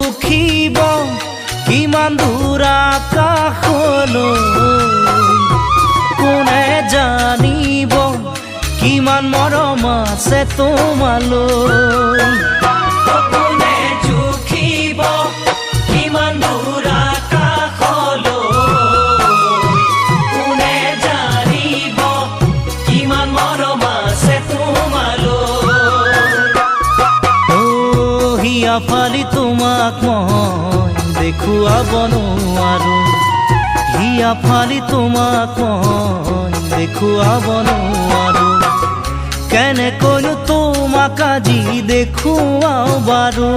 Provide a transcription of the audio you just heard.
জুখিব কিমান দূৰ আকাশলৈ কোনে জানিব কিমান মৰম আছে তোমালৈ কোনে জুখিব কিমান দূৰ আকাশলৈ কোনে জানিব কিমান মৰম আছে তোমালৈ হিয়া ফালি তোমাক মই দেখুৱাব নোৱাৰো হিয়া ফালি তোমাক মই দেখুৱাব নোৱাৰো কেনেকৈনো তোমাক আজি দেখুৱাও বাৰু